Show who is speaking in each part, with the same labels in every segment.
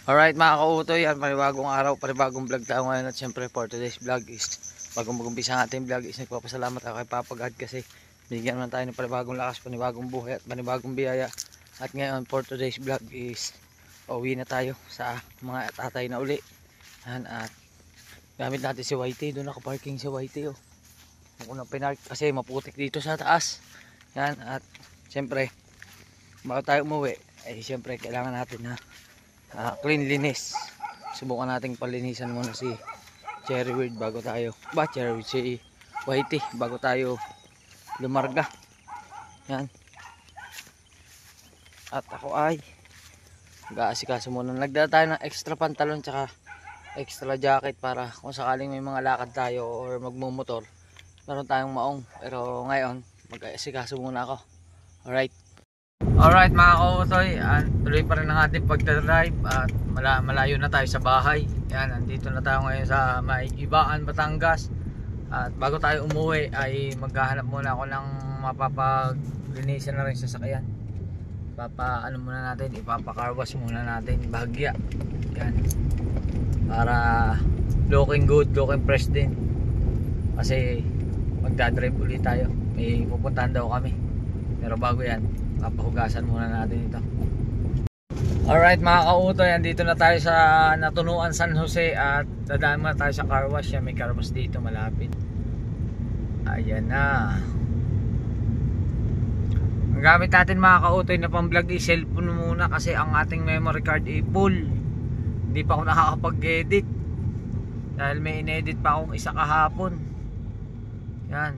Speaker 1: Alright mga kautoy, yan panibagong araw, panibagong vlog tayo ngayon. At syempre for today's vlog is, bagong mag-umpisa ang ating vlog is nagpapasalamat ako kay Papa God kasi binigyan naman tayo ng panibagong lakas, panibagong buhay at panibagong biyaya. At ngayon for today's vlog is uwi na tayo sa mga tatay na uli. Yan, at gamit natin si Whitey, doon nakaparking si Whitey oh. Kung unang pinark kasi maputik dito sa taas. Yan, at syempre bago tayo umuwi ay syempre kailangan natin na cleanliness. Subukan nating palinisan muna si Cherry Weird bago tayo Cherry Weird, si Whitey bago tayo lumarga. Yan, at ako ay mag-aasikaso muna. Nagdala tayo ng extra pantalon tsaka extra jacket para kung sakaling may mga lakad tayo or magmumotor meron tayong maong. Pero ngayon mag-aasikaso muna ako. Alright mga kautoy, tuloy pa rin ang ating pagdadrive at malayo na tayo sa bahay. Yan, nandito na tayo ngayon sa may Ibaan, Batangas. At bago tayo umuwi ay maghahanap muna ako ng mapapaglinisan na rin sa sasakyan. Ano muna natin, ipapakarwas muna natin bahagya. Yan, para looking good, looking fresh din. Kasi magdadrive ulit tayo, may pupuntahan daw kami. Pero bago yan, papahugasan muna natin ito. Alright mga kautoy, andito na tayo sa Natunuan, San Jose. At dadaan muna tayo sa car wash. May car wash dito malapit. Ayan na. Ang gamit natin mga kautoy na pang vlog is cellphone muna kasi ang ating memory card ay full. Hindi pa ako nakakapag-edit dahil may inedit pa akong isa kahapon. Yan.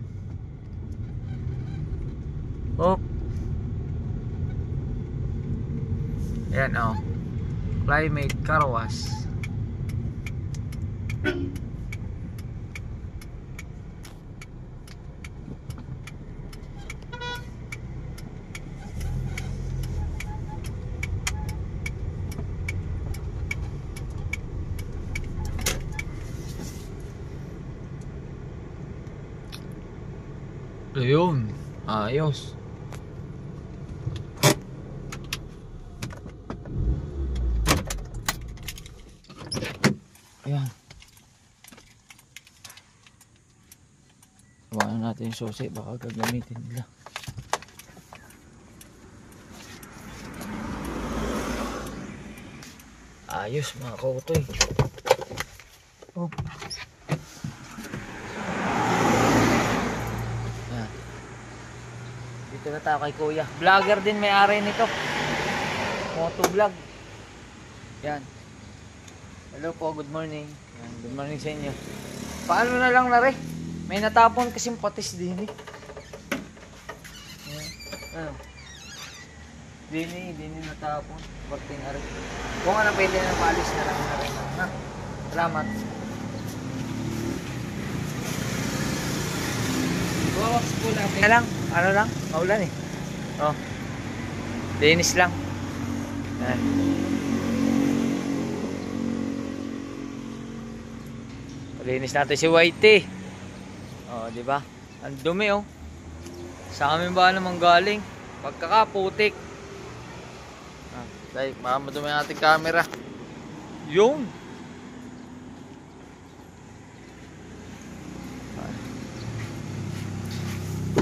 Speaker 1: Oh. Ayan o, Climate Car Wash. Ayun, ayos. Ayan, hawakan natin yung susi, baka gagamitin nila. Ayos mga kautoy. Oh. Ayan, dito na tayo kay kuya, vlogger din may-ari nito, motovlog. Yan, hello po, good morning. Yan, good morning sa inyo. Paano na lang na rin, may natapon kasing patis din eh. Ano? Dini natapon. Porting ari. Kung ano pwede na palis na lang na rin. Ha? Salamat. Wawas po natin. Ano lang? Maulan eh. Oh. Linis lang. Yan. Linis natin si Whitey. Oh, di ba? Ang dumi oh. Sa amin ba naman galing? Pagkakaputik. Dahil madumi ang ating camera. Yun.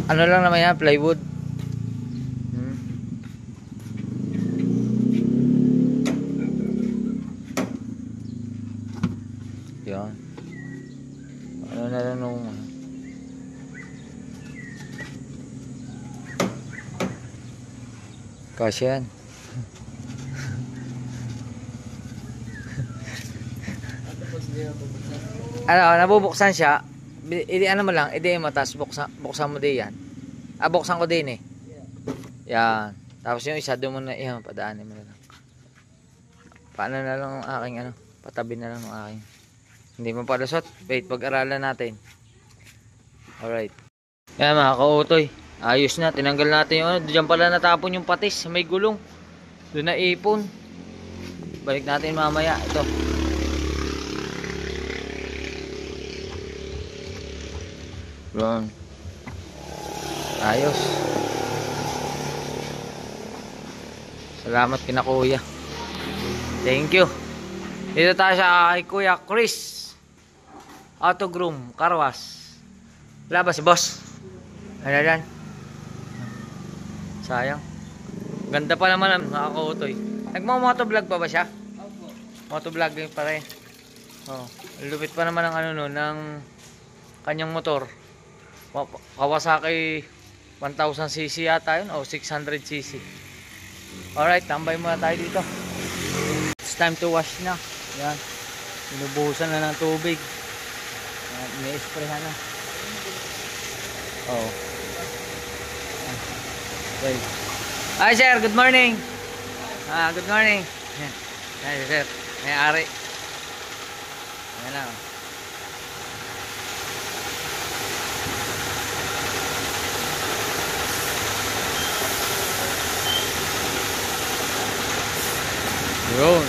Speaker 1: Ano lang naman yan, plywood. Yan. Ano na lang nung kasi yan. Nabubuksan siya. Ano mo lang, hindi mo tas buksan mo din yan. Buksan ko din eh. Yan. Tapos yung isa doon mo na iyan, padaanin mo na lang. Paano na lang ang aking patabi na lang ang aking. Hindi mo palusot. Wait, pag-aralan natin. Alright. Yan mga kautoy. Ayos na. Tinanggal natin yung diyan pala natapon yung patis. May gulong. Doon na ipon. Balik natin mamaya. Ito. Doon. Ayos. Salamat kina kuya. Thank you. Dito tayo sa kay Kuya Chris. Auto Groom, Carwas. Wala ba si boss? Ayan. Sayang. Ganda pa naman ang nakaka-utoy. Nagmo-motovlog pa ba siya?
Speaker 2: Opo.
Speaker 1: Motovlog pa rin. Oh, lupit pa naman ang ano no, ng kanyang motor. Kawasaki 1000cc yata yun o 600cc. Alright, tambay muna tayo dito. It's time to wash na. Yan. Binubuhusan na ng tubig. May-sprayhan na. Oh. Okay. Hi sir, good morning. Good morning. Hi sir, may-ari. Ayan na. Yun.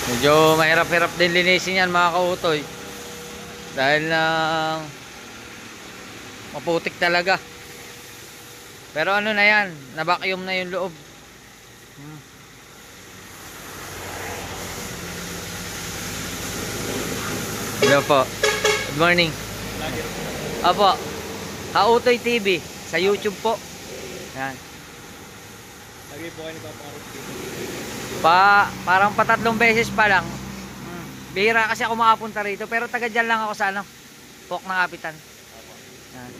Speaker 1: Medyo mahirap-hirap din linisin yan mga kautoy. Dahil na maputik talaga. Pero ano na yan, na-vacuum na yung loob. Hello po. Good morning. Apo. Kautoy TV sa YouTube po. Yan.
Speaker 2: Lagi po kayo nagpapangarap dito.
Speaker 1: Parang patatlong beses pa lang. Bihira kasi ako makapunta rito, pero taga dyan lang ako sa ano, Pok ng Kapitan. Yan.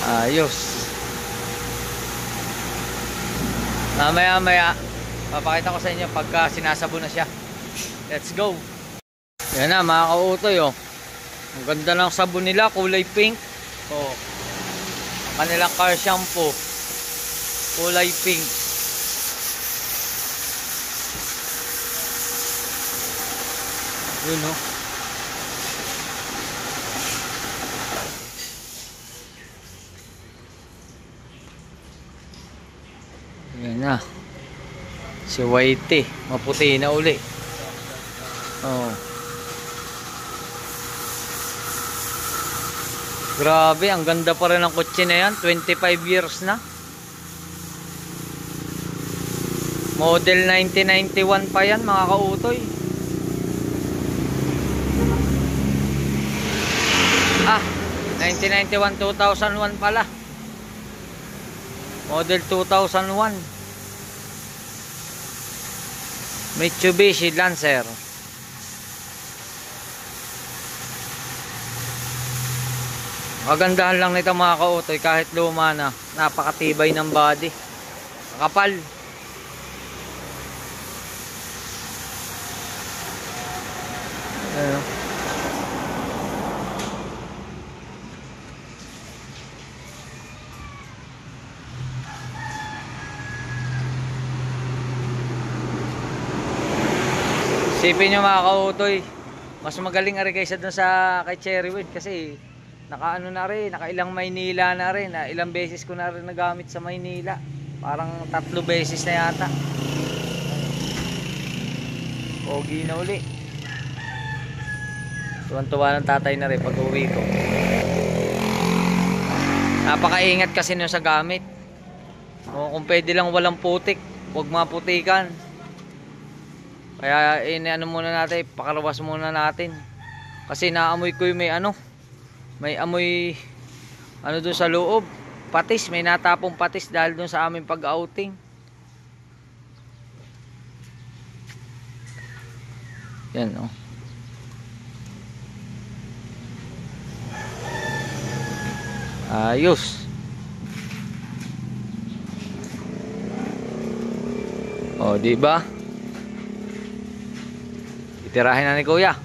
Speaker 1: Ayos. Mamaya papakita ko sa inyo pagka sinasabon na siya. Let's go. Yan na mga kautoy oh. Ang ganda ng sabon nila, kulay pink. Oh. Ang kanilang car shampoo, kulay pink. Yun oh. Yan na. Si Whitey, maputi na uli. Oh. Grabe, ang ganda pa rin ng kotse na yan. 25 years na. Model 1991 pa yan mga kautoy. 1991, 2001 pala. Model 2001. Mitsubishi Lancer. Kagandahan lang nito mga kautoy, kahit luma na, napakatibay ng body. Kapal. Ayan. Sipin nyo mga kautoy, mas magaling ari kaysa dun sa kay Cherrywood kasi nakaano na rin, nakailang Maynila na rin, ilang beses ko na rin nagamit sa Maynila, parang 3 beses na yata. Pogi na uli. Tuwan-tuwa ng tatay na rin pag uwi ko. Napakaingat kasi nung sa gamit. Kung pwede lang walang putik, huwag maputikan. Kaya ano muna natin, pakarawas muna natin. Kasi naamoy ko yung may amoy doon sa loob, patis, may natapong patis dahil doon sa aming pag-outing. Yan oh. Ayos. Oh, di ba? Itirahin na ni Kuya.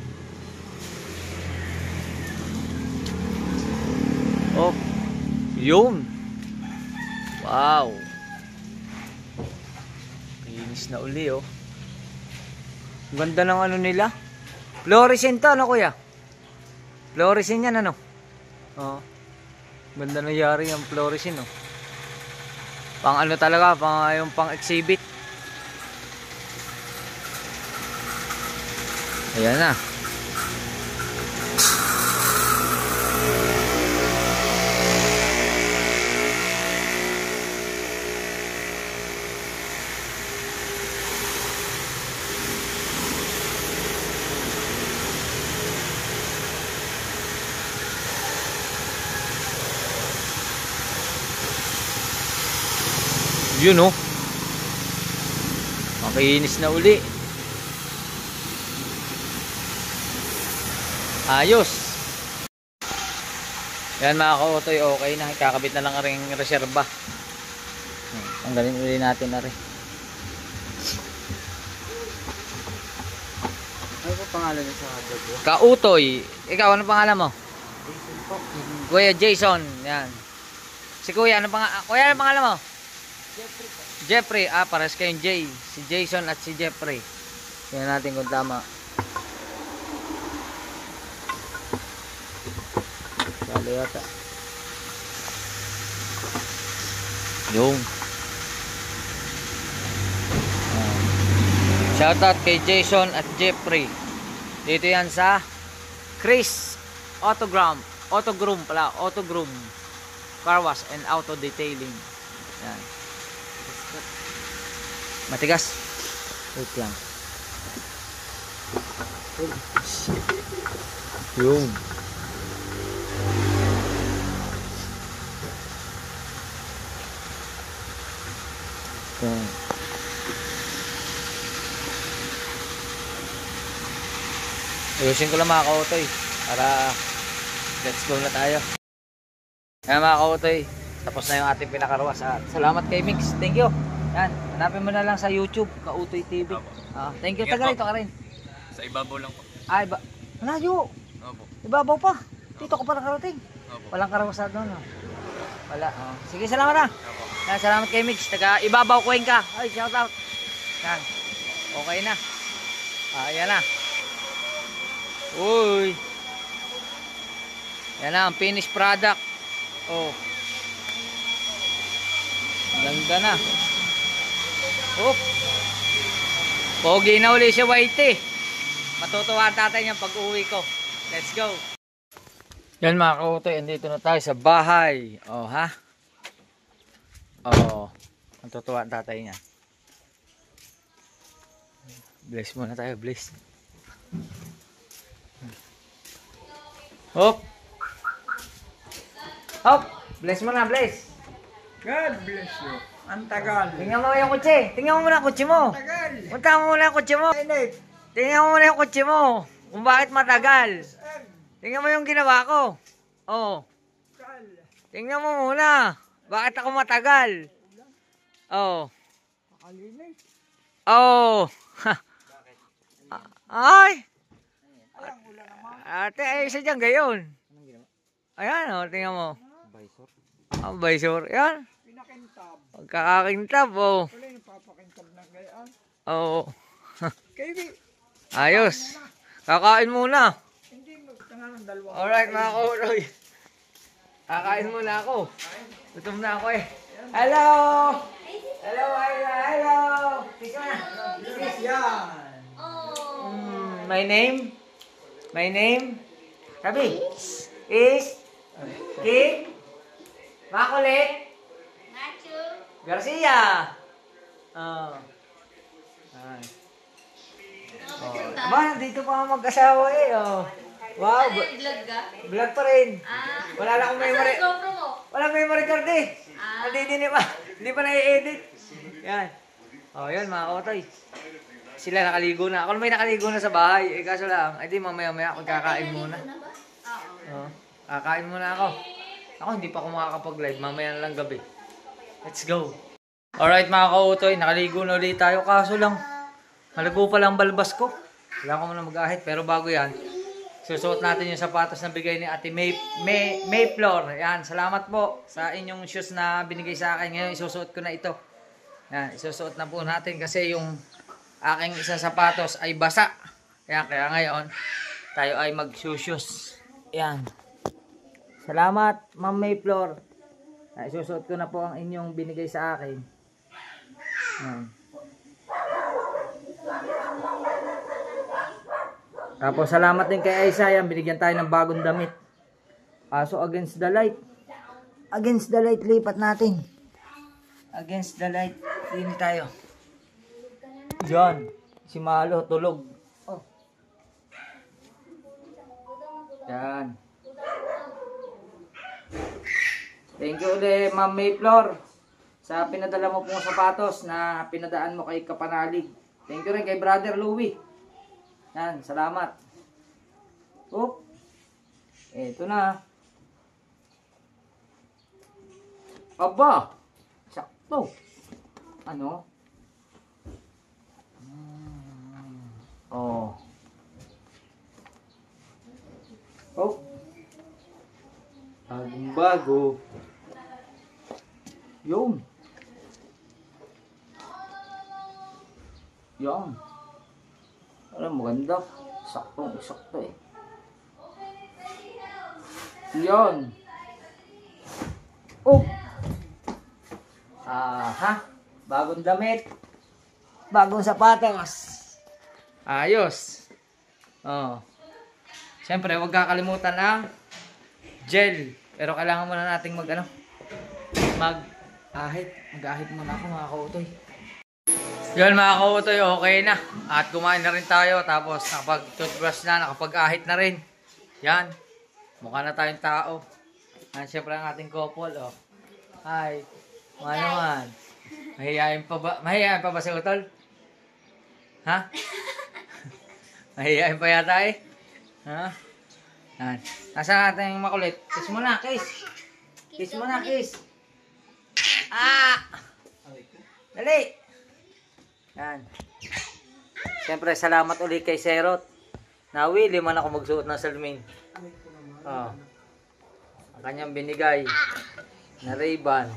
Speaker 1: Oh, yun. Wow. Kinis na uli oh. Ganda ng ano nila. Fluorescent to, ano Kuya? Fluorescent yan ano? Oh. Ganda na yari yung fluorescent oh. Pang ano talaga, yung pang exhibit. Ayan na. Yun oh. Makinis na uli. Ayos. Yan mga ka-utoy, okay na. Kakabit na lang rin reserba. Tanggalin uli natin na rin.
Speaker 2: Ano po pangalan niya sa vlog ko?
Speaker 1: Ka-utoy. Ikaw, ano pangalan mo?
Speaker 2: Jason po.
Speaker 1: Kuya Jason. Yan. Si Kuya, ano pangalan? Kuya, ano pangalan mo?
Speaker 2: Jeffrey po.
Speaker 1: Jeffrey. Ah, pares kayong Jay. Si Jason at si Jeffrey. Tingnan natin kung tama. Sali yata. Yung. Shoutout kay Jason at Jeffrey. Dito yan sa Chris Autogroom Car Wash and Auto Detailing. Yan. Matigas. Wait lang. Yung. Yan. Ayusin ko lang mga ka-utoy para let's go na tayo. Yan mga ka-utoy, tapos na yung ating pinakaruwas. Salamat kay Mix, thank you. Yan, hanapin mo na lang sa YouTube, Ka-utoy TV. Thank you, taga rito ka rin.
Speaker 2: Sa ibabaw lang po.
Speaker 1: Ay, malayo.
Speaker 2: Opo.
Speaker 1: Ibabaw pa. Dito ko pa nakarating.
Speaker 2: Opo.
Speaker 1: Walang karawas doon. No? Wala. Sige, salamat na.
Speaker 2: Opo.
Speaker 1: Yan, salamat kay Mix, taga Ibabaw Cuenca. Ay, shout out. Yan, okay na. Ayan na. Uy. Yan na ang finished product. Oh. Ganda na. Oop. Pogi na uli si Whitey. Matutuwa ang tatay niya pag uwi ko. Let's go. Yan mga ka-utoy, andito na tayo sa bahay. Oh ha. Oh. Matutuwa ang tatay niya. Bless muna tayo, bless. Hop. Hop. Bless mo na, bless.
Speaker 3: God bless you. Ang tagal.
Speaker 1: Tingnan mo yung kutsi. Tingnan mo muna yung kutsi mo.
Speaker 3: Tagal.
Speaker 1: Punta mo muna yung kutsi mo.
Speaker 3: Init.
Speaker 1: Tingnan mo muna yung kutsi mo. Kung bakit matagal. Tingnan mo yung ginawa ko. Oh.
Speaker 3: Kal.
Speaker 1: Tingnan mo muna. Bakit ako matagal? Oh.
Speaker 3: Makalinis.
Speaker 1: Oh. Ay.
Speaker 3: Ayan, ulan naman.
Speaker 1: Ate, ay isa dyan gayon. Ayan o, tingnan mo. Ang visor. Yan.
Speaker 3: Pinakintab.
Speaker 1: Pagkakakintab, oh.
Speaker 3: Wala yung papakintab ng gayaan.
Speaker 1: Oo.
Speaker 3: Kaya
Speaker 1: Ayos. Kakain muna.
Speaker 3: hindi mo tangan ng dalawa.
Speaker 1: Alright mga kauroy. Kakain muna ako. Gutom na ako eh. Hello! Hello, hello! Kiss mo na. Kiss.
Speaker 3: Yan.
Speaker 1: My name? My name? Sabi? Is? King? Makulit? Garcia. Oh. Ay. Oh. Ba, nandito pa ako mag-asawa eh. Oh. Wow.
Speaker 4: Vlog ka?
Speaker 1: Vlog pa rin.
Speaker 4: Ah.
Speaker 1: Wala na akong memory.
Speaker 4: Saan GoPro mo?
Speaker 1: Wala memory card eh.
Speaker 4: Ah.
Speaker 1: Hindi pa na-edit. Yan. Oh, yan mga kautoy. Sila nakaligo na. Ako may nakaligo na sa bahay. Eh kaso lang, ay di mamaya-maya ako kakain muna.
Speaker 4: Oo.
Speaker 1: Oh. Kakain muna ako. Ako hindi pa ako makakapag-live. Mamaya na lang gabi. Let's go. Alright mga kautoy, nakaligo na ulit tayo. Kaso lang, halago pa lang balbas ko. Wala ko muna mag-ahit. Pero bago yan, susuot natin yung sapatos na bigay ni Ate Mayflower. Yan, salamat po sa inyong shoes na binigay sa akin. Ngayon, isusuot ko na ito. Yan, isusuot na po natin kasi yung aking isang sapatos ay basa. Yan, kaya ngayon, tayo ay mag-shoes. Yan. Salamat, Ma'am Mayflower. Isusuot ko na po ang inyong binigay sa akin. Yan. Tapos salamat din kay Isaiah, binigyan tayo ng bagong damit. So against the light. Against the light, lipat natin. Against the light, din tayo. Diyan, si Malo tulog. Oh. Yan. Thank you ulit, Ma'am Mayflor, sa pinadala mo pong sapatos na pinadaan mo kay Kapanalig. Thank you rin kay Brother Louie. Yan, salamat. Oop. Ito na. Aba! Sakto. Ano? Oh. Oh. Bagong bago. Yun. Yan. Alam, maganda. Sakto eh. Yan. Oh. Ha? Bagong damit. Bagong sapatos. Ayos. Oh. Siyempre, huwag kakalimutan ang gel. Pero kailangan muna nating mag-ahit muna ako mga kautoy. Yun mga kautoy, okay na. At kumain na rin tayo. Tapos nakapag-toothbrush na, nakapag-ahit na rin. Yan. Mukha na tayong tao. Yan, siyempre ang ating couple. Oh. Hi. Mga naman. Mahihayin pa ba si Utol? Ha? Mahihayin pa yata eh. Ha? Yan. Nasa natin yung makulit. Kiss mo na, kiss. Kiss mo na, kiss. Dali. Yan. Siyempre, salamat ulit kay Serot. Nawili man ako magsuot ng salamin. Oh. Ang kanyang binigay na Ray-Ban.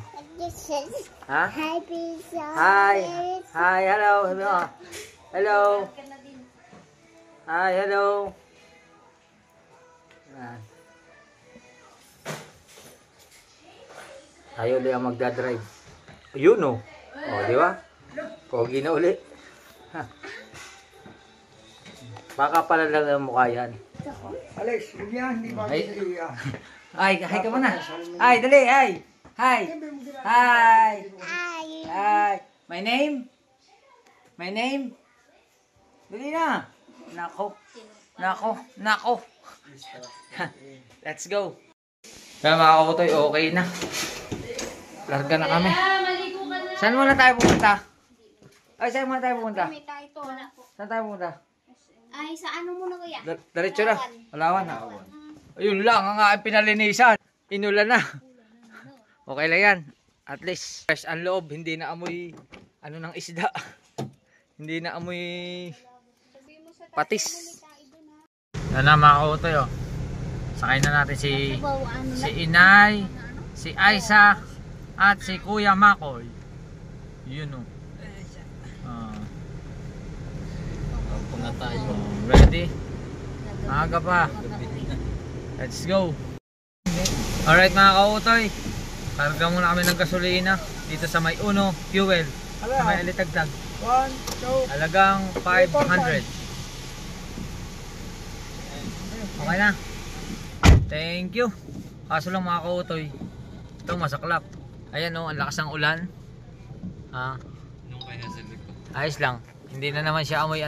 Speaker 1: Ha? Hi. Hi, hello. Hello. Hi, hello. Yan. Tayo ulit ang magdadrive. Yun o. Di ba? Pogi na ulit. Baka pala lang ang mukha yan.
Speaker 3: Alex, hindi ba
Speaker 1: Ay.
Speaker 3: siya?
Speaker 1: Hi ka muna. Hi, dali, hi. Hi. Hi. Hi. My name? Dali na. Nako. Let's go. Kaya mga kakutoy, okay na. Larga na kami. Saan muna tayo pumunta? Saan muna tayo pumunta? Saan tayo pumunta?
Speaker 4: Ay, sa ano muna kuya?
Speaker 1: Diretso na. Palawan. Ayun lang, ang aking pinalinisan. Inulan na. Okay lang yan. At least, fresh ang loob. Hindi na amoy, ng isda. Hindi na amoy patis. Yan na mga kautoy, oh. Sakay na natin si Inay, si Aisa, at si Kuya Makoy. Yun, oh.
Speaker 2: Na tayo.
Speaker 1: Ready? Maaga pa. Let's go. Alright mga kautoy, karga muna kami ng gasolina dito sa may Uno Fuel sa may Alitagtag.
Speaker 3: 1, 2,
Speaker 1: Halagang 500. Okay na. Thank you. Kaso lang mga kautoy, ito masaklap. Ayan o, ang lakas ng ulan.
Speaker 2: Nung kaya sa likod.
Speaker 1: Ayos lang. Hindi na naman siya amoy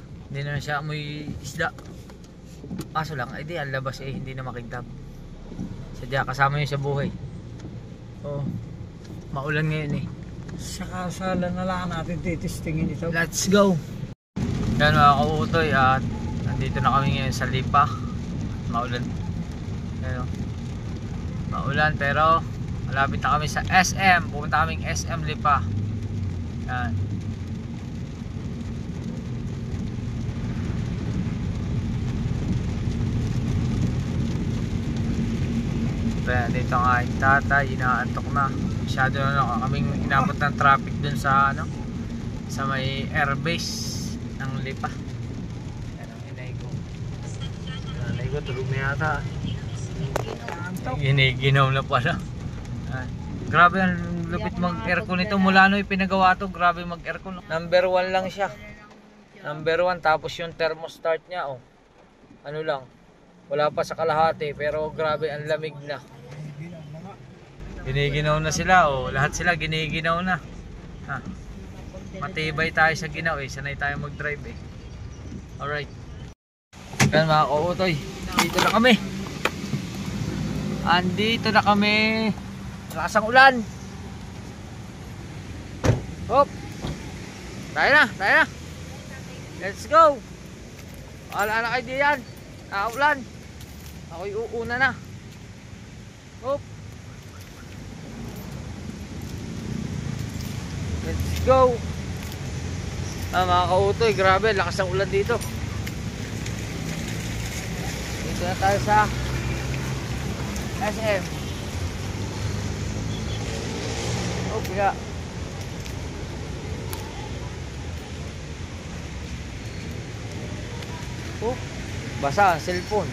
Speaker 1: isda. Kaso lang, ay di, ang labas hindi na makintab. Sadya kasama yun sa buhay. Oh, maulan ngayon eh.
Speaker 3: Saka sala na lang natin titistingin ito.
Speaker 1: Let's go. Yan mga kautoy, at nandito na kami ngayon sa Lipa. Maulan. Pero, maulan pero malapit na kami sa SM. Pupunta kaming SM Lipa. Yan. Kaya dito ang aking tatay, inaantok na. Masyado na kaming inabot ng traffic dun sa sa may airbase ng Lipa. Yan ang inay ko. Nanay ko tulog na yata. Giniginaw na pala. Grabe ang lupit mag-aircon ito. Mula no ipinagawa to, grabe mag-aircon. Number 1 lang siya. Number 1, tapos yung thermostat niya, oh. Ano lang, wala pa sa kalahati, pero grabe ang lamig na. Giniginaw na sila, oh. Lahat sila giniginaw na. Ha. Matibay tayo sa ginaw eh, sanay tayo mag-drive eh. Alright. Yan mga kautoy, dito na kami. Andito na kami. Lakas ang ulan. Hop. Tayo na, tayo na. Let's go. Wala na kayo diyan. Nakaulan. Ako'y uuna na. Hop. Let's go. Mga kautoy, grabe, lakas ang ulan dito. Dito na tayo sa SM. Oh, kaya. Oh, basa ang cellphone.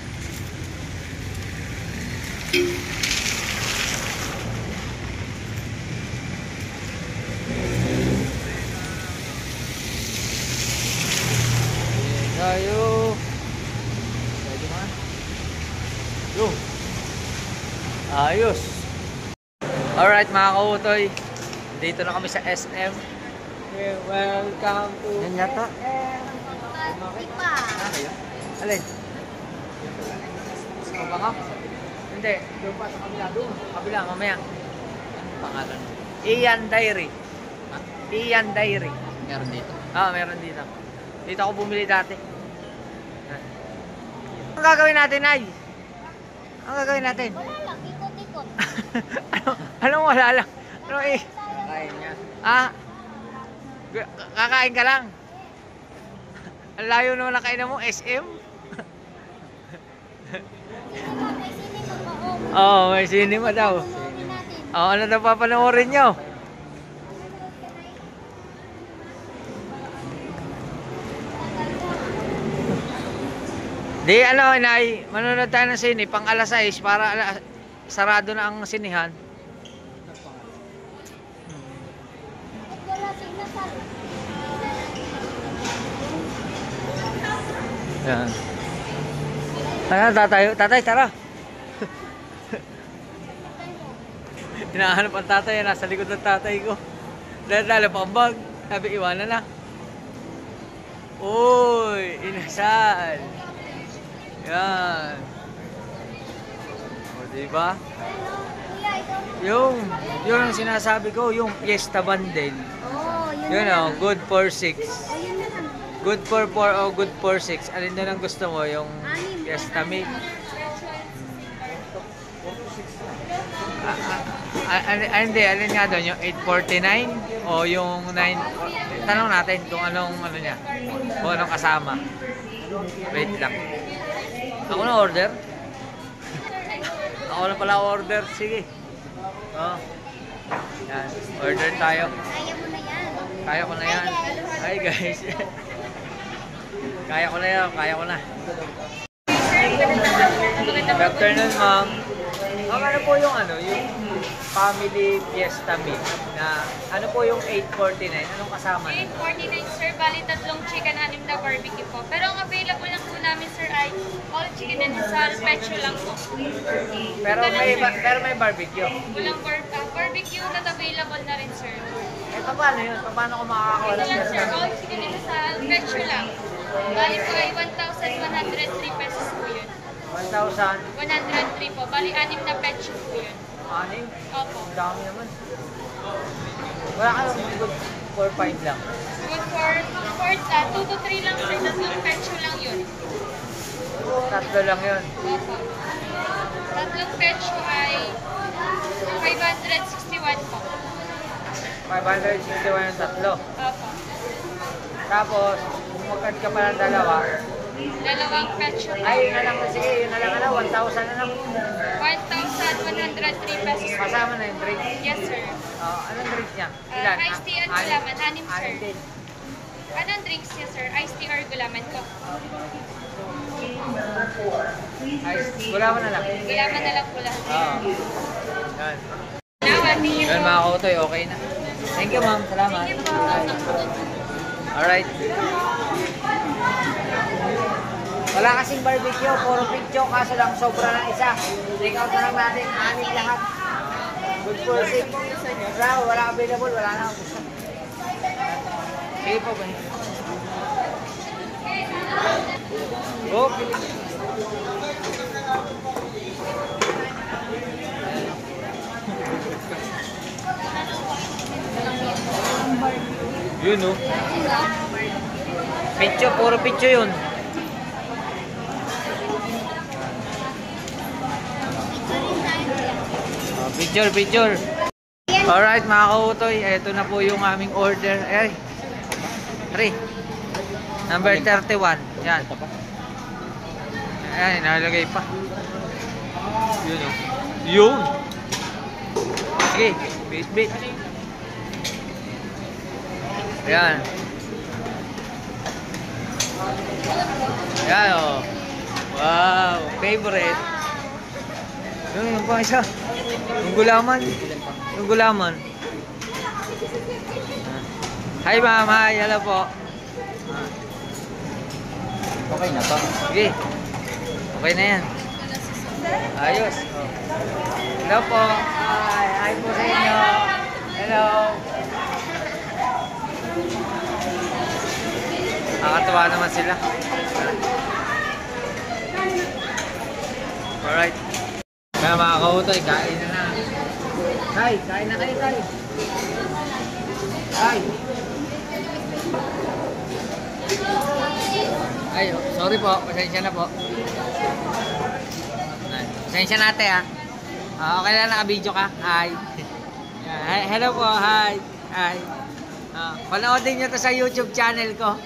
Speaker 1: Tayo. Pwede man. Yo. Ayos. Alright mga kautoy, dito na kami sa SM. Welcome to yan yata.
Speaker 4: Ipa.
Speaker 1: Alin? Gusto ba nga? Hindi, doon pa sa kabila doon. Kabila, mamaya. Anong pangalan? Ian Diary. Ha? Ian Diary.
Speaker 2: Meron dito.
Speaker 1: Meron dito. Dito ako bumili dati. Ang gagawin natin ay? Ang gagawin natin?
Speaker 4: Wala lang, ikot-ikot.
Speaker 1: Anong wala lang? Ano eh?
Speaker 2: Kakain niya.
Speaker 1: Kakain ka lang? Ang layo naman na kainan mo, SM?
Speaker 4: May cinema pa, oh.
Speaker 1: Oo, may cinema daw.
Speaker 4: Panoorin natin.
Speaker 1: Ano daw papanoorin nyo? Di ano, inay, manonood tayo ng sine pang alas 6 para sarado na ang sinihan.
Speaker 4: At wala signasal.
Speaker 1: Yan. Tara, tatayo. Tatay, tara. Hinahanap ang tatay, nasa likod ng tatay ko. Dala pa ang bag. Sabi, iwanan na. Uy, inasal. Yan. O, diba?
Speaker 4: Kuya, ito.
Speaker 1: Yung ang sinasabi ko, yung Fiesta Bundle.
Speaker 4: Oh, yun
Speaker 1: Yun
Speaker 4: na
Speaker 1: o,
Speaker 4: lang.
Speaker 1: good for 6.
Speaker 4: Oh, yun na lang.
Speaker 1: Good for 4 o good for 6. Alin na lang gusto mo? Yung
Speaker 4: Anim.
Speaker 1: Fiesta Meal. Hindi, alin nga doon? Yung 849 o yung 9? Tanong natin kung anong ano niya. O anong kasama. Wait lang. Ako na order? Ako na pala order. Sige. Oh. Yan. Order tayo.
Speaker 4: Kaya mo na yan.
Speaker 1: Kaya ko na yan. Hi guys. Kaya ko na yan. Kaya ko na. Good afternoon, ma'am. Ma'am, ano po yung yung family fiesta meal na ano po yung 849? Anong kasama?
Speaker 5: 849 sir, bali tatlong chicken, 6 na barbecue po. Pero ang available lang po namin sir ay all chicken and sal, pecho lang po.
Speaker 1: Pero may barbecue.
Speaker 5: Walang barbecue not available na rin sir.
Speaker 1: Paano yun? Paano ko makakakuha
Speaker 5: Ito
Speaker 1: ng
Speaker 5: lang sir,
Speaker 1: fiesta?
Speaker 5: all chicken and sal, pecho lang. Bali po ay 1,103 pesos po yun.
Speaker 1: 1,000.
Speaker 5: 103 po, bali 6 na pecho po yun.
Speaker 1: Anim?
Speaker 5: Opo.
Speaker 1: Ang dami naman. Wala ka lang good for 5 lang.
Speaker 5: Good for 2 to 3 lang sir, tatlong pecho lang yun.
Speaker 1: Tatlo lang yun.
Speaker 5: Opo. Tatlong pecho ay 561 po.
Speaker 1: 561 yung tatlo.
Speaker 5: Opo.
Speaker 1: Tapos, kung mag-add ka pa ng dalawa,
Speaker 5: Dalawang pecho.
Speaker 1: ay yun na lang, sige, yun na lang, 1,000 na lang.
Speaker 5: 1,103 pesos.
Speaker 1: Kasama na yung drink.
Speaker 5: Yes, sir.
Speaker 1: Anong drink niya? Ilan?
Speaker 5: Iced tea and gulaman. 6, sir.
Speaker 1: Anim din.
Speaker 5: Anong drinks niya, sir? Iced tea or gulaman ko?
Speaker 1: Ay, wala mo na lang.
Speaker 5: Gulaman na lang po lahat.
Speaker 1: Oo. Yan.
Speaker 5: Now, Thank you
Speaker 1: Yan
Speaker 5: po.
Speaker 1: mga kautoy, okay na. Thank you ma'am, salamat.
Speaker 5: Thank you po.
Speaker 1: Alright. Wala kasing barbecue, puro picture, kaso lang sobra ng isa. Take out na lang natin, anin lahat. Good for six. Wala available, wala na. Sige po ba? Oh, yun oh. Picture, puro picture yun. Oh, picture, picture. Alright mga kautoy, ito na po yung aming order. Ay, 3. Number 31. Yan. Ayan, inalagay pa. Yun oh. Yun. Sige, bit bit. Ayan. Ayan oh. Wow, favorite. Yung pang isa. Yung gulaman. Yung gulaman. Hi ma'am, hi. Hello po.
Speaker 2: Okay na to.
Speaker 1: Sige. Okay na yan. Ayos. Oh. Hello po. Hi. Hi po sa inyo. Hello. Nakakatawa naman sila. Alright. Kaya mga kautoy, kain na na. Tay, kain na kayo, tay. Tay. Ay, sorry po. Pasensya na po. Pasensya natin ha. Okay lang, naka-video ka. Hi. Hi. Hello po. Hi. Hi. Panoodin nyo to sa YouTube channel ko.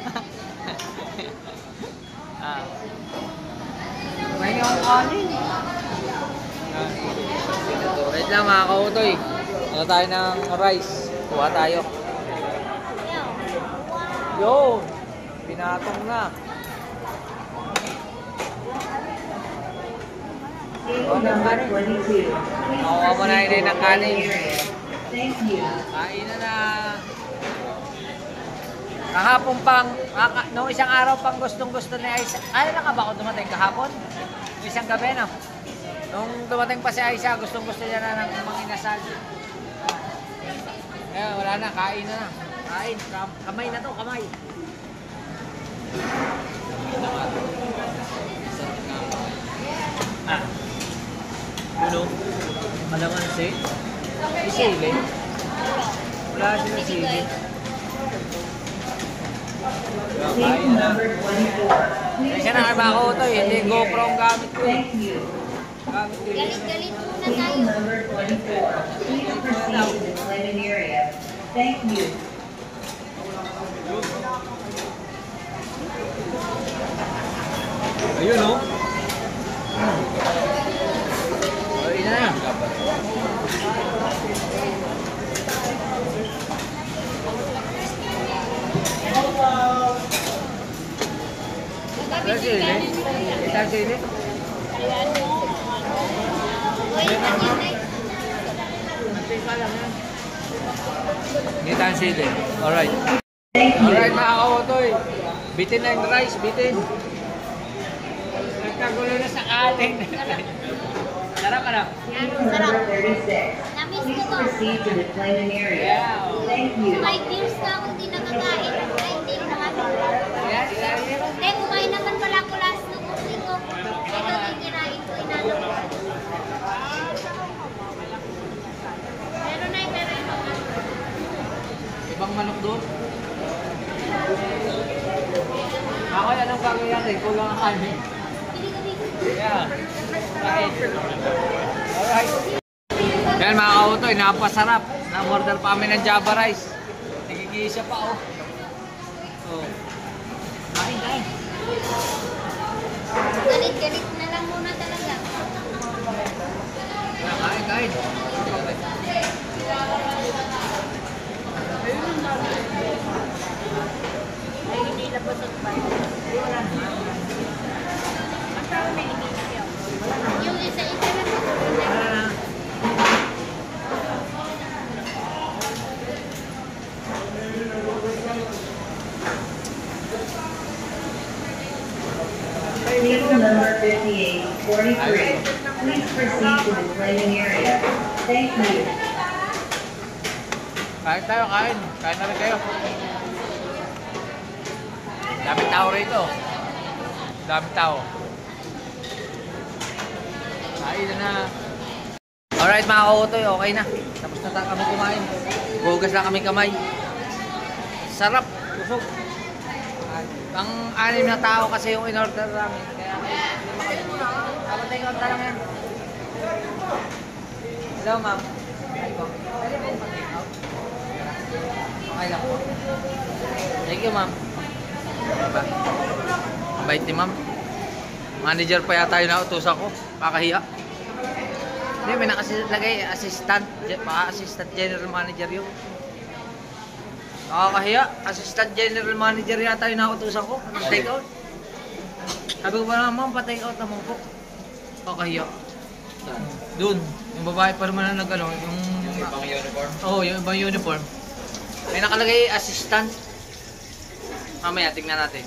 Speaker 1: May yung kanin. Wait lang mga kautoy. Ano tayo ng rice? Kuha tayo. Yo! Pinatong na. Nakuha mo na yun ng kanin. Kain na na. Kahapon pang, noong isang araw pang gustong-gusto ni Aisha. Ay, na ka ba ako dumating kahapon? Noong isang gabi, no? Nung dumating pa si Aisha, gustong-gusto niya na ng mga inasal. Eh, wala na, kain na na. Kain, kamay na to, kamay. Yun o, kalamansi. Isili. Wala sila sili. Kain na. Kasi na nga ako ito, hindi GoPro ang gamit ko eh.
Speaker 4: Galit-galit muna tayo.
Speaker 6: Thank you.
Speaker 1: Ayun o. Ayun na. Ito sili? Ito sili? Ito ang sili. Alright. Alright mga kautoy. Bitin na yung rice, bitin. Nagkagulo na sa kanin. Sarap ka na.
Speaker 4: Sarap. Namiss ko to.
Speaker 6: Proceed to the planning area.
Speaker 1: Yeah.
Speaker 6: Thank you.
Speaker 4: 5 years na akong hindi nakakain. Ay, hindi na kami.
Speaker 1: Yes, yes.
Speaker 4: Hindi, kumain naman pala ako last nung cooking ko. Ito yung kinain ko, inalo ko. Meron na pero yung mga.
Speaker 1: Ibang manok doon. Ako yan ang gagawin natin. Kulang ang kanin. Yeah. Right. Alright. Yan mga kautoy, napasarap. Na-order pa kami ng Java rice. Nagigisa pa oh. Oh. Kain, kain.
Speaker 4: Galit-galit na lang muna talaga.
Speaker 1: Kain, kain.
Speaker 4: Ay, hindi labas at ba? Yung isa-isa na
Speaker 6: 5843. Please proceed to the claiming area. Thank you.
Speaker 2: Kain tayo, kain. Kain na rin kayo. Daming tao rito. Daming tao. Kain na.
Speaker 1: Alright mga kautoy, okay na. Tapos na kami kumain. Buhugas lang kami kamay. Sarap, busog. Ang 6 na tao kasi yung in-order namin. Kaya dapat take out na lang yan. Hello ma'am. Hi po. Pwede po mag-take out? Okay lang po. Thank you ma'am. Diba? Bait ni ma'am. Manager pa yata yung nautusan ko. Pakahiya. Hindi, may nakalagay assistant. Baka assistant general manager yun. Nakakahiya. Assistant general manager yata yung nautusan ko. Take out. Sabi ko pa naman, pa-take out naman po. Nakakahiya. Doon. Yung babae pa naman na nag-ano. Yung
Speaker 2: Ibang uniform.
Speaker 1: Oo, yung ibang uniform. May nakalagay assistant. Mamaya, tignan natin.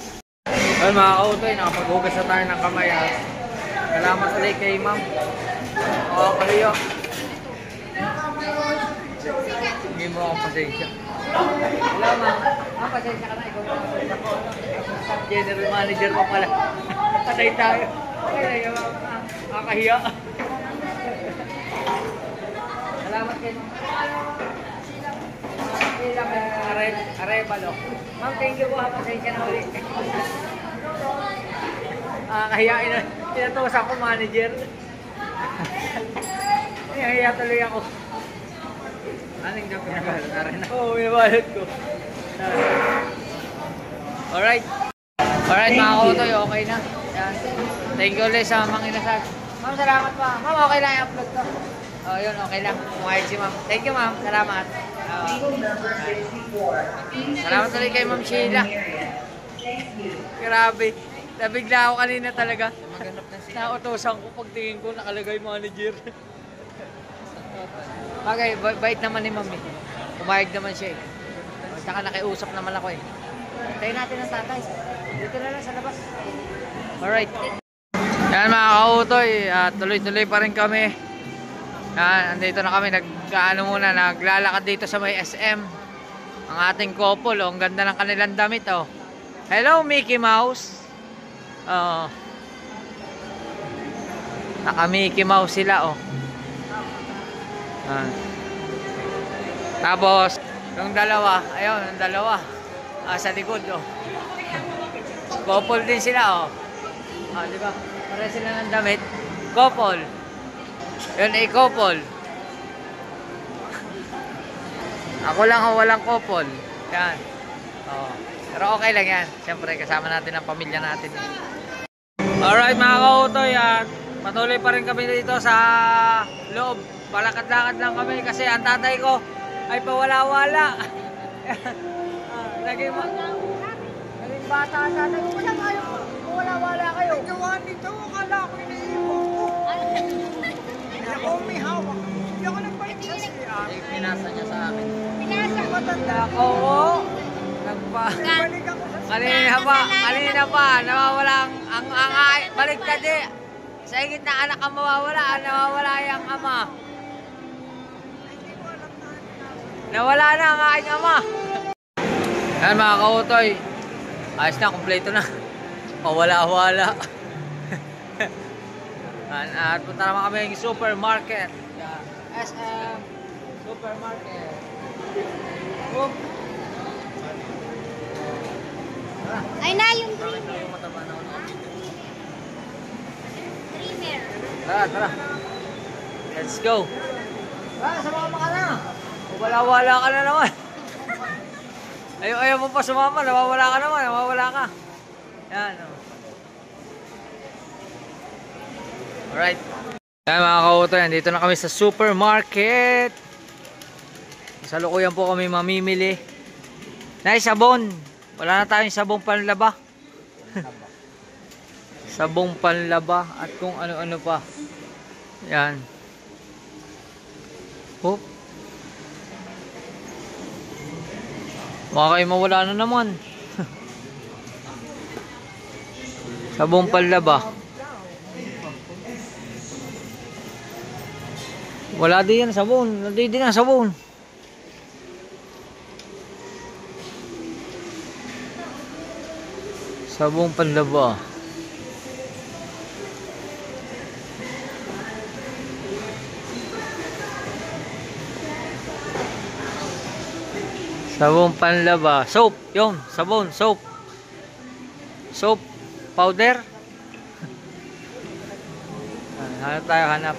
Speaker 1: Ay mga kautoy, nakapaghugas na tayo ng kamay ha. Salamat ulit kay ma'am. Oo, kaliyo. Hindi mo akong pasensya. Hello ma'am. Ma'am, pasensya ka na. Ikaw na pasensya ko. Assistant general manager mo pala. Patay tayo. Ay, ma'am. Nakakahiya. Salamat kay ma'am. Arevalo. Ma'am, thank you po. Pasensya na ulit. Kahiyain na. Pinatusan ko manager. Nahiya tuloy ako. Anong job pinagalan na rin? Oo, pinabalot ko. Alright. Alright mga kautoy, okay na. Yan. Thank you ulit sa mga inasal. Ma'am, salamat pa. Ma'am, okay lang i-upload to. Oh, yun, okay lang. Kumayad si ma'am. Thank you ma'am. Salamat.
Speaker 6: Table number 64.
Speaker 1: Salamat ulit kay Ma'am Sheila.
Speaker 6: Thank you.
Speaker 1: Grabe. Nabigla ako kanina talaga. Nautosan ko pagtingin ko nakalagay manager. Bagay, bait naman ni Ma'am eh. Pumayag naman siya eh. Tsaka nakiusap naman ako eh. Tayo natin ang tatay. Dito na lang sa labas. Alright. Yan mga kautoy. Tuloy-tuloy pa rin kami. Yan, andito na kami. Naglalakad dito sa may SM. Ang ating couple. Oh, ang ganda ng kanilang damit. Oh. Hello Mickey Mouse. Naka Mickey Mouse sila. Oh. Tapos yung dalawa, ayun, yung dalawa sa likod, oh. Couple din sila, oh. Di ba? Pare sila ng damit. Couple. Yun ay couple. Ako lang ang walang couple. Yan. Oh. Pero okay lang yan. Siyempre kasama natin ang pamilya natin. Alright mga kautoy, patuloy pa rin kami dito sa loob. Balakad-lakad lang kami kasi ang tatay ko ay pawala-wala. Naging bata ang tatay ko. Wala kayo. Pawala-wala kayo.
Speaker 3: Ay, gawa nito. Akala ko iniiwan ko. Ako may hawak. Hindi ako nagbalik sa siya.
Speaker 1: Pinasa niya sa akin.
Speaker 3: Pinasa matanda.
Speaker 1: Oo.
Speaker 3: Balik ako sa
Speaker 1: Kanina pa, nawawala ang baliktad eh. Sa higit na anak ang mawawala, nawawala yung ama. Nawala na ang aking ama. Yan mga kautoy. Ayos na, kompleto na. Pawala-wala. At punta naman kami yung supermarket. SM Supermarket. Oh.
Speaker 4: Ay na, yung
Speaker 1: Trimmer. Tara. Let's go. Sumama ka na. Wala-wala ka na naman. Ayaw mo pa sumama. Nawawala ka naman. Nawawala ka. Yan. Alright. Yan mga kautoy. Dito na kami sa supermarket. Sa lukuyan po kami mamimili. Sabon. Wala na tayong sabong panlaba. Sabong panlaba at kung ano-ano pa. Yan. Hop. Baka kayo mawala na naman. Sabong panlaba. Wala din yan sabon. Wala din yan sabon. Sabong panlaba. Sabong panlaba. Soap. Yun. Sabon. Soap. Soap. Powder. Hanap tayo. Hanap.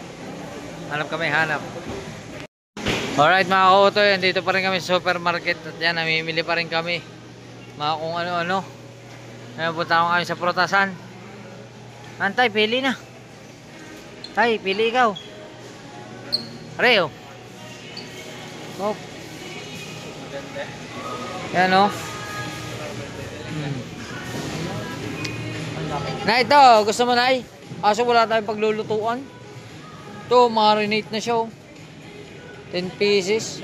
Speaker 1: Hanap kami. Hanap. Alright mga kautoy. Andito pa rin kami sa supermarket. At yan. Namimili pa rin kami. Mga kung ano-ano. Ngayon punta ko kami sa prutasan. Antay. Pili na. Tay. Pili ikaw. Reo. Oh. Yan o. Na ito, gusto mo na Aso wala tayong paglulutuan. Ito, marinate na siya oh. 10 pieces.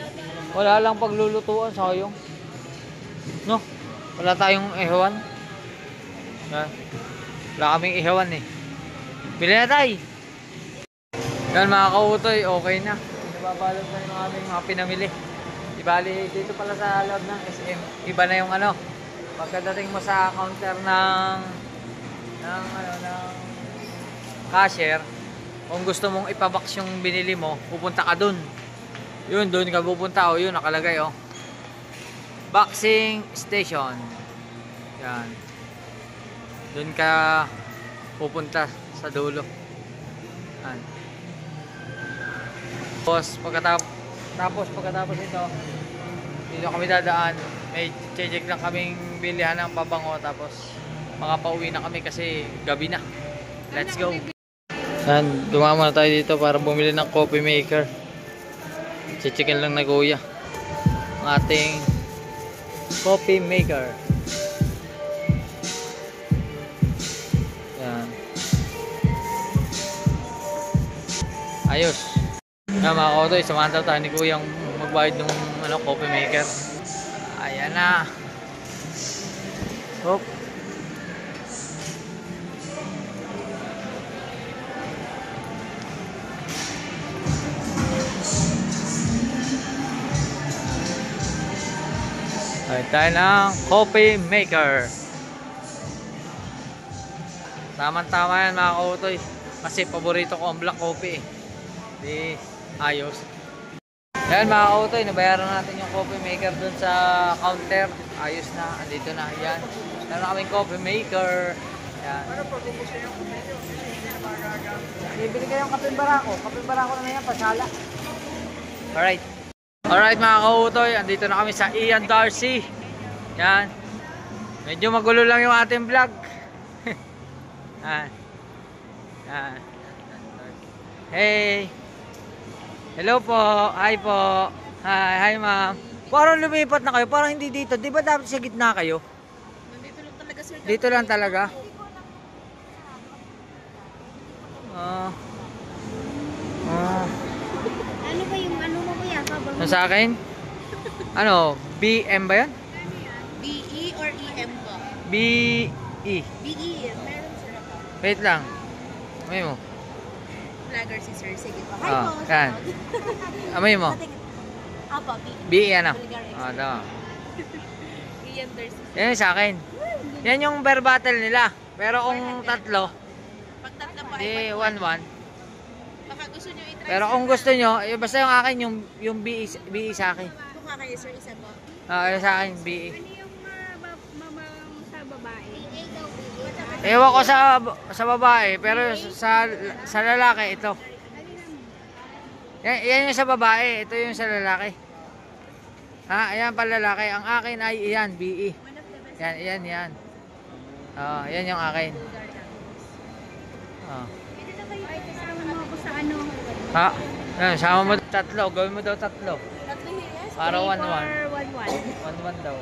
Speaker 1: Wala lang paglulutuan, sayang. No, wala tayong ihawan. Wala kaming ihawan eh. Bili na tayo. Yan mga kautoy, okay na. Nababalot na yung aming mga pinamili. Bali, dito pala sa loob ng SM, iba na yung ano. Pagkadating mo sa counter ng cashier, kung gusto mong ipabox yung binili mo, pupunta ka dun. Yun, dun ka pupunta. O, yun, nakalagay, oh. Boxing station. Yan. Dun ka pupunta sa dulo. Yan. Tapos pagkatapos ito, dito kami dadaan. May check lang kaming bilihan ng pabango. Tapos makapauwi na kami kasi gabi na. Let's go. Yan, dumama na tayo dito para bumili ng coffee maker. Checkin lang na kuya ang ating coffee maker. Yan. Ayos. Yan mga kautoy, samahan tayo ni kuya magbayad ng coffee maker. Ayan na. Hop. Ay, tayo ng coffee maker. Tama-tama yan mga kautoy. Kasi paborito ko ang black coffee. Di ayos. Yan mga kautoy, nabayaran natin yung coffee maker dun sa counter. Ayos na, andito na. Yan. Meron na kaming coffee maker. Yan. Bibili kayong kapeng barako. Kapeng barako na yan, pasala. Alright. Alright mga kautoy, andito na kami sa Ian Darcy. Yan. Medyo magulo lang yung ating vlog. Yan. Yan. Hey. Hello po. Hi po. Hi ma'am. Parang lumipat na kayo. Parang hindi dito. Di ba dapat sa gitna kayo?
Speaker 5: Dito lang talaga, sir.
Speaker 1: Dito lang talaga?
Speaker 4: Ano ba yung ano mo kuya?
Speaker 1: Ano sa akin? Ano? BM ba yan?
Speaker 5: BE or EM ba?
Speaker 1: BE.
Speaker 5: BE, meron sir ako.
Speaker 1: Wait lang. Amay mo.
Speaker 5: Vlogger si sir. Sige po.
Speaker 1: Yan. Amay mo.
Speaker 5: Apo,
Speaker 1: BE ano? Tama.
Speaker 5: Ian Darcy.
Speaker 1: Yan yung sa akin. Yan yung bear battle nila. Pero kung tatlo,
Speaker 5: Pag tatlo pa
Speaker 1: di
Speaker 5: ay
Speaker 1: 1-1.
Speaker 5: baka gusto nyo i-try.
Speaker 1: Pero kung gusto nyo, basta yung akin, yung BE sa akin.
Speaker 5: Kung kayo sir, isa po.
Speaker 1: Yung sa akin, BE.
Speaker 5: Ano yung sa babae?
Speaker 1: Ewan ko sa babae, pero sa lalaki, ito. Yan yung sa babae, ito yung sa lalaki. Ayan pa lalaki. Ang akin ay iyan, BE. Yan. Yan yung akin.
Speaker 5: Pwede na kayo ay kasama mo ako sa ano?
Speaker 1: Yan, sama mo tatlo. Gawin mo daw tatlo.
Speaker 5: Tatlo yes?
Speaker 1: Para 1-1.
Speaker 5: 1-1.
Speaker 1: 1-1 daw.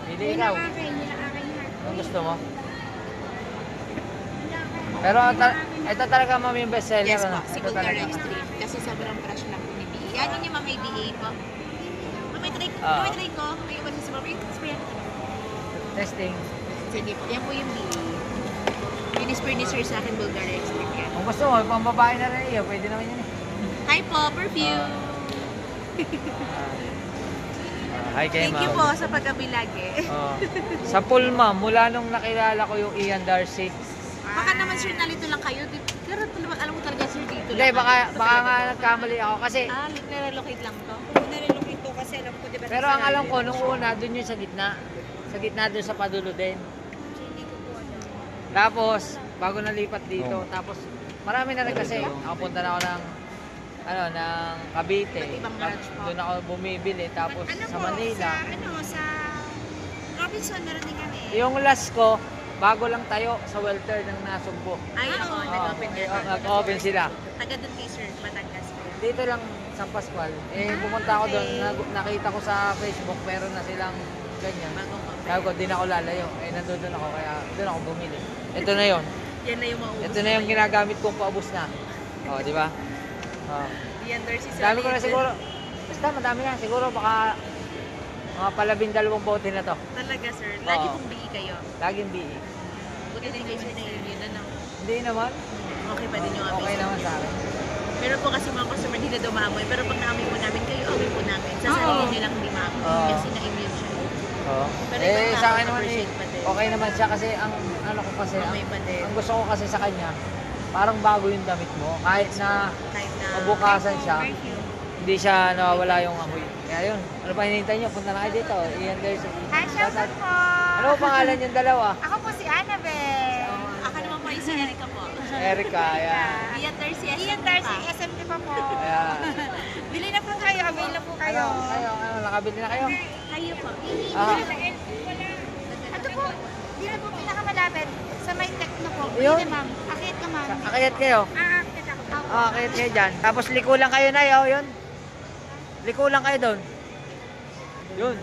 Speaker 1: Pili ikaw.
Speaker 5: Yun ang akin ha.
Speaker 1: Anong gusto mo? Pero ito talaga mami yung bestseller.
Speaker 5: Yes
Speaker 1: ano?
Speaker 5: po, si
Speaker 1: Ito
Speaker 5: Bulgar
Speaker 1: talaga.
Speaker 5: Extreme. Kasi sobrang fresh lang po ni BE. Yan yung mga BE po. Mamay try ko. May iwan sa mga spray ako.
Speaker 1: Testing.
Speaker 5: Sige po, yan po yung BE. Yung spray ni sir sa akin, Bulgar Extreme yan.
Speaker 1: Kung gusto mo, pang babae na rin iyo. Pwede naman yun eh.
Speaker 7: Hi po, perfume.
Speaker 1: Hi kay
Speaker 7: Thank you
Speaker 1: ma'am.
Speaker 7: po sa pag-abilag eh.
Speaker 1: Oh. Sa pool ma'am, mula nung nakilala ko yung Ian Darcy.
Speaker 7: Baka naman sir, nalito lang kayo. Pero alam mo talaga sir, dito
Speaker 1: Hindi,
Speaker 7: lang.
Speaker 1: baka nga nagkamali ako kasi.
Speaker 7: Ah, nire-relocate lang to.
Speaker 3: Nalilungkit to kasi alam ko, di ba?
Speaker 1: Pero ang alam ko, nung una, dun yung sa gitna. Sa gitna dun sa padulo din. Tapos, bago nalipat dito, tapos marami na rin kasi. Nakapunta na ako ng ng Cavite.
Speaker 7: Ibang branch po.
Speaker 1: Doon ako bumibili. Tapos sa Manila.
Speaker 7: Sa Robinson, meron din kami.
Speaker 1: Yung last ko, bago lang tayo sa welter ng Nasugbo.
Speaker 7: Ay, ako, nag-open din.
Speaker 1: Nag-open sila.
Speaker 7: Taga doon kay sir, Batangas.
Speaker 1: Dito lang San Pascual. Pumunta ako doon, nakita ko sa Facebook, meron na silang ganyan. Sabi ko, di na ako lalayo. Nandun ako, kaya doon ako bumili. Ito na yon.
Speaker 7: Yan na yung maubos.
Speaker 1: Ito na yung ginagamit kong paubos na. O, di ba?
Speaker 7: Yan, Darcy sir.
Speaker 1: Dami ko na siguro. Basta madami na. Siguro baka mga palabing-dalawang bote na to.
Speaker 7: Talaga sir. Lagi
Speaker 1: Oo.
Speaker 7: pong BE kayo.
Speaker 1: Laging BE.
Speaker 7: Buti din kayo sir na yun. Ano?
Speaker 1: Hindi naman.
Speaker 7: Okay pa din yung amoy.
Speaker 1: Okay naman sa akin.
Speaker 7: Meron po kasi mga customer hindi na dumamoy. Pero pag naamoy po namin kayo, amoy po namin. Sa sarili nyo lang hindi maamoy.
Speaker 1: Oo.
Speaker 7: Kasi na-immune siya.
Speaker 1: Oo.
Speaker 7: Pero ibang
Speaker 1: Sa
Speaker 7: tao
Speaker 1: akin naman
Speaker 7: appreciate pa din.
Speaker 1: okay naman siya kasi ang ano ko kasi,
Speaker 7: Amoy pa din.
Speaker 1: ang gusto ko kasi sa kanya, parang bago yung damit mo. Kahit na
Speaker 7: Kahit na...
Speaker 1: mabukasan siya, hindi siya nawawala yung amoy. Kaya yun, ano pa hinihintay nyo? Punta na kayo dito. Iyan guys.
Speaker 3: Hi, Shelton po.
Speaker 1: Ano ang pangalan yung dalawa?
Speaker 3: Ako po si Annabelle.
Speaker 7: Ako naman po yung si Erica po.
Speaker 1: Erika, yan.
Speaker 7: Ian Darcy,
Speaker 3: Ian Darcy, SMT pa po.
Speaker 1: Ayan.
Speaker 3: Bili na po kayo, avail na po kayo.
Speaker 1: Nakabili na kayo?
Speaker 7: Kayo po.
Speaker 1: Ah,
Speaker 3: Ito po, di na po pinakamalapit. Sa may techno po.
Speaker 1: Yun.
Speaker 3: Pwede ma'am. Akit ka ma'am.
Speaker 1: akayat kayo?
Speaker 3: Akit ako.
Speaker 1: Akayat kayo dyan. Tapos liko lang kayo na yun. Liko lang kayo doon. Yun.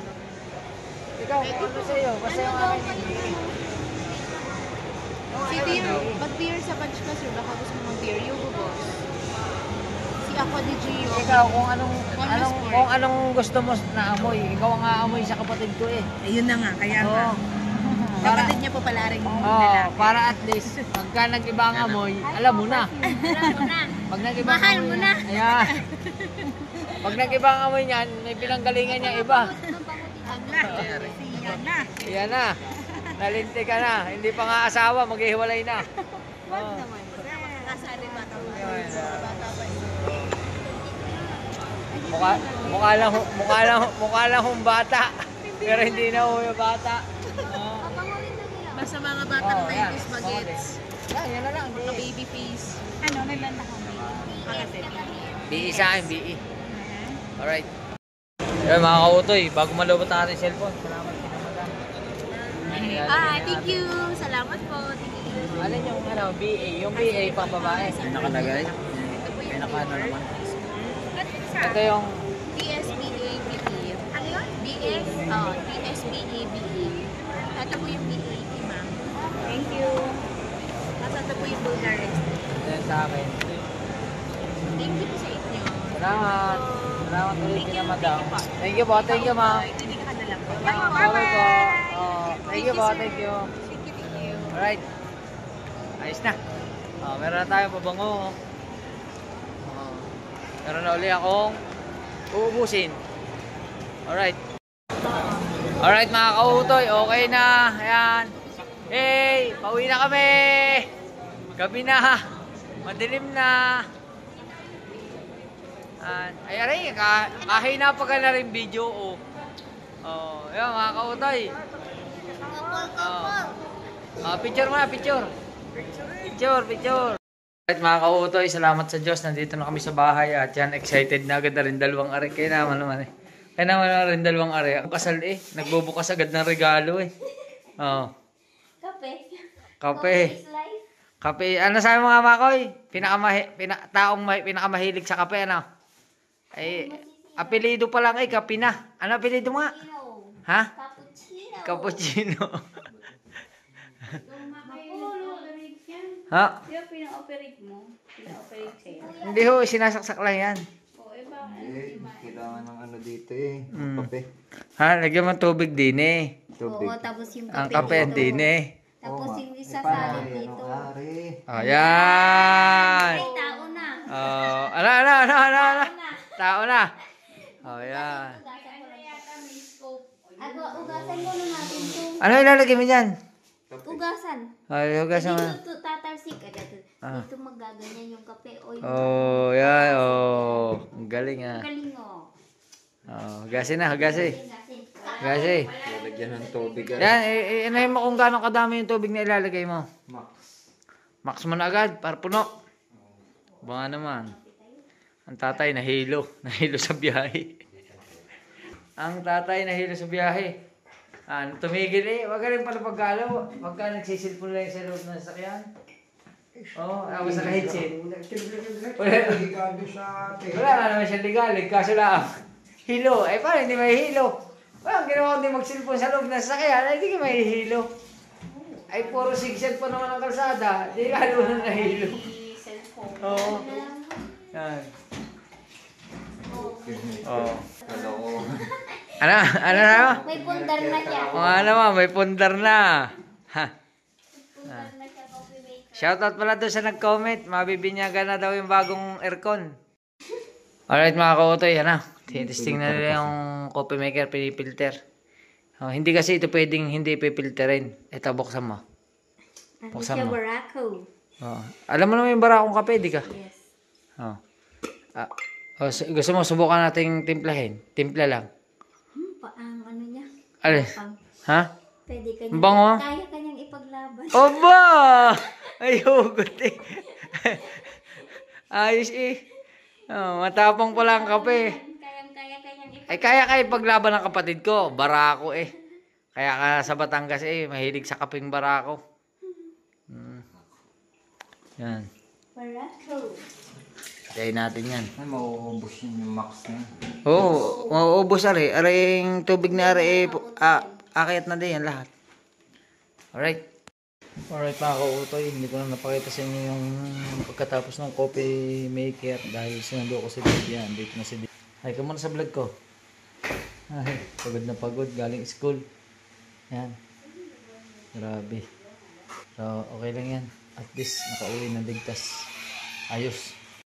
Speaker 1: Ikaw, ano sa'yo? Basta yung akin.
Speaker 7: Si beer, pag beer sa bunch ka sir, baka gusto mo mag-beer, Yugo boss. Si Aqua di Gio.
Speaker 1: Ikaw, kung anong gusto mo na amoy. Ikaw ang aamoy sa kapatid ko eh.
Speaker 7: Ayun na nga, kaya nga.
Speaker 1: Oo. Para,
Speaker 7: Kapatid niya po pala rin
Speaker 1: para at least, pagka nag-iba ang amoy, alam mo na.
Speaker 4: Alam mo na.
Speaker 1: Pag nag-iba ang
Speaker 4: Mahal
Speaker 1: amoy
Speaker 4: mo
Speaker 1: niya,
Speaker 4: na.
Speaker 1: Ayan. Pag nag-iba ang amoy niyan, may pinanggalingan niya iba.
Speaker 3: Yan na.
Speaker 1: Yan na. Nalinti ka na. Hindi pa nga asawa, maghihiwalay na. Oh.
Speaker 7: Kasali bata pa.
Speaker 1: Ayun,
Speaker 7: Bata pa.
Speaker 1: mukha lang hong bata. Pero hindi na ho yung bata. Oh.
Speaker 7: Basta mga batang
Speaker 1: Oh, yan.
Speaker 7: 90s magets.
Speaker 1: Yan na lang.
Speaker 7: Mga baby face.
Speaker 3: Ano, may banda kami.
Speaker 7: Kasi.
Speaker 1: BE sa akin, BE. Alright. Yan mga kautoy, bago malubot ang ating cellphone. Salamat po naman.
Speaker 7: Thank you. Salamat po. Thank you.
Speaker 1: Alin yung BA? Yung BA pang babae.
Speaker 2: Nakalagay.
Speaker 7: Ito po yung
Speaker 2: Pinakano naman.
Speaker 1: Ito yung
Speaker 7: DSBA-BE. Ano yun? DS? Oh, DSBA-BE. Ito po yung BE, ma'am.
Speaker 3: Thank you.
Speaker 7: Tapos ito po yung Bulgarian.
Speaker 1: yan sa akin.
Speaker 7: Thank you po sa inyo.
Speaker 1: Salamat. Salamat ulit kina madam. Thank you po, thank you ma'am.
Speaker 7: Hindi ka na lang po.
Speaker 1: Bye po. Oh, thank you po, thank you.
Speaker 7: Thank you.
Speaker 1: Alright. Ayos na. Oh, meron na tayo pabango. Oh, meron na uli akong uubusin. Alright. Alright mga kautoy, okay na. Ayan. Hey, pauwi na kami. Gabi na. Madilim na. Ay, aray, kahina pa ka na rin video. Oh, ayan mga kautoy. Picture muna, picture. Picture. Alright mga kautoy, salamat sa Diyos. Nandito na kami sa bahay at yan, excited na agad na rin dalawang ari. Kaya naman eh. Kaya naman na rin dalawang ari. Ang kasal eh, nagbubukas agad ng regalo eh. Oh.
Speaker 4: Kape.
Speaker 1: Kape.
Speaker 4: Is life.
Speaker 1: Kape. Ano sabi mga makoy? Taong pinakamahilig sa kape, ano? Ay, apelido pa lang eh, kape na. Ano apelido mo nga? Ha?
Speaker 4: Cappuccino.
Speaker 1: Cappuccino. Ha?
Speaker 8: Yung pina-operate mo, pina-operate sa'yo.
Speaker 1: Hindi ho, sinasaksak lang yan.
Speaker 8: O, iba,
Speaker 2: Kailangan ng ano dito eh.
Speaker 1: Mm.
Speaker 2: Kape.
Speaker 1: Ha? Lagyan mo tubig din eh.
Speaker 2: Tubig.
Speaker 4: Oo, tapos yung
Speaker 1: Ang
Speaker 4: kape.
Speaker 1: kape din eh.
Speaker 4: Tapos yung isasalin dito.
Speaker 1: Ayan.
Speaker 4: Ay, tao na.
Speaker 1: Oh, ano. Tao na. Oh, yan.
Speaker 4: Ugasan muna natin ito.
Speaker 1: Ano ilalagay mo dyan?
Speaker 4: Ugasan.
Speaker 1: Ay, hugasan mo.
Speaker 4: Dito tatalsik. Dito magaganyan yung kape. O yung
Speaker 1: Oh, yan. Oh, ang galing ah.
Speaker 4: galing o.
Speaker 1: Oh, hugasin na, hugasin. Hugasin.
Speaker 2: Lalagyan ng tubig.
Speaker 1: Yan, inahin mo kung gaano kadami yung tubig na ilalagay mo.
Speaker 2: Max.
Speaker 1: Max mo na agad, para puno. Baka naman. Ang tatay nahilo. Nahilo sa biyahe. Ang tatay nahilo sa biyahe. Tumigil eh. Wag ka rin pala pagkalo. Pagka nagsisilpon lang sa loob ng sasakyan. Oo, tapos naka-headset. Wala nga naman siya ligalig. Kaso lang, hilo. Eh, paano hindi may hilo? Well, ginawa ko din magsilpon sa loob ng sasakyan. Ay, hindi ka may hilo. Ay, puro sigsag pa naman ang kalsada. Hindi lalo na nahilo. Oo. Yan. Oo. Ano na?
Speaker 4: May pundar na siya.
Speaker 1: Ano naman, may pundar na. Ha.
Speaker 4: Pundar na siya, coffee maker.
Speaker 1: Shoutout pala doon sa nag-comment. Mabibinyagan na daw yung bagong aircon. Alright mga kautoy, ano? Testing na nila yung coffee maker, pinipilter. Hindi kasi ito pwedeng hindi pipilterin. Ito, buksan mo.
Speaker 4: Ano
Speaker 1: Buksan
Speaker 4: siya,
Speaker 1: mo.
Speaker 4: Barako?
Speaker 1: Alam mo naman yung barakong kape, di ka?
Speaker 4: Yes.
Speaker 1: Gusto mo, subukan nating timplahin. Timpla lang.
Speaker 4: Ano niya?
Speaker 1: Alin? Ha?
Speaker 4: Pwede ka
Speaker 1: Ang bango, ah.
Speaker 4: Kaya kanyang ipaglaban.
Speaker 1: Oba! Ay, hugot eh. Ayos eh. Matapang pala ang kape.
Speaker 4: Kaya kanyang
Speaker 1: Ay, kaya paglaban ng kapatid ko. Barako eh. Kaya ka sa Batangas eh. Mahilig sa kapeng barako. Yan.
Speaker 4: Barako.
Speaker 1: Tayin natin yan.
Speaker 2: Ay, mauubos yun yung max na.
Speaker 1: Oo, mauubos ari. Ari yung tubig na ari. Akit na din yan lahat. Alright. Alright mga kautoy. Hindi ko na napakita sa inyo yung pagkatapos ng coffee maker. Dahil sinundo ko si Bibian. Dito na si Bibian. Ay, ka muna sa vlog ko. Ay, pagod na pagod. Galing school. Yan. Grabe. So, okay lang yan. At least, nakauwi na ligtas. Ayos.